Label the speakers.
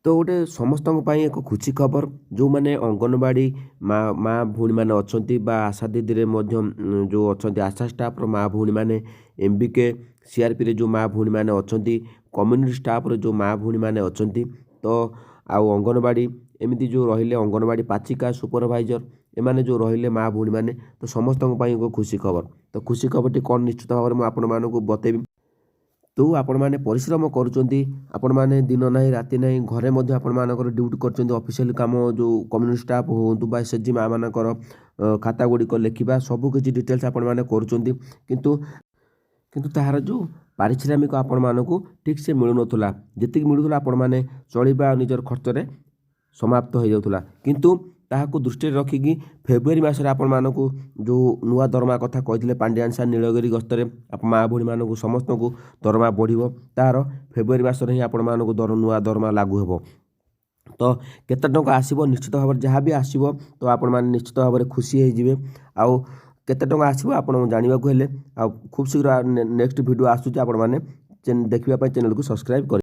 Speaker 1: तो गोटे समस्त एक खुशी खबर जो मैंने अंगनवाड़ी माँ माँ भूणी मैंने अच्छा आशा दीदी जो अच्छा आशा स्टाफ माँ भूणी मैंने एमबीके सीआरपी रे जो माँ भूणी मैंने अच्छा कम्युनिटी स्टाफ रे जो माँ भूणी मैंने अच्छा तो आउ अंगनवाड़ी एमती जो रहिले अंगनवाड़ी पाचिका सुपरभाइजर एमाने जो रहिले माँ भूणी मैंने तो समस्त एक खुशी खबर तो खुशी खबर टी कौन निश्चित भाव में आपण मानक बतेबी तो आपण मैंने परिश्रम करुँच आपण मैंने दिन ना राति ना घरे आपर ड्यूटी कर ऑफिशियल काम जो कम्युनिटी स्टाफ हूँ बा एसएचजी माँ मानकर खाता गुड़िक लिखा सबकि डिटेल्स आपण मैंने करुँच किंतु ताहार जो पारिश्रमिक आपण मानक ठीक से मिलूना जी मिलूला आपण मैंने चलवा निजर खर्च समाप्त हो जाऊला किंतु ताहाको दृष्टि रखिकी फेब्रुआरी मासरे आपण मानक जो नुआ दरमा कथा कही पांड्यान सार नीलगिरी गस्तरे माँ भूणी मानक समस्त को दरमा बढ़िबो तार फेब्रुआरी मासरे ही आपण मानक नुआ दरमा लागू हेबो तो केते टंका आसीबो निश्चित भाव जहाँ भी आसीबो तो आपण माने निश्चित भाव खुशी हो जिवे आउ केते टंका आसीबो आपण जानिबाकू हेले आ खूब शीघ्र नेक्स्ट वीडियो आसुची आपण माने देखिबा पई चैनल को सब्सक्राइब कर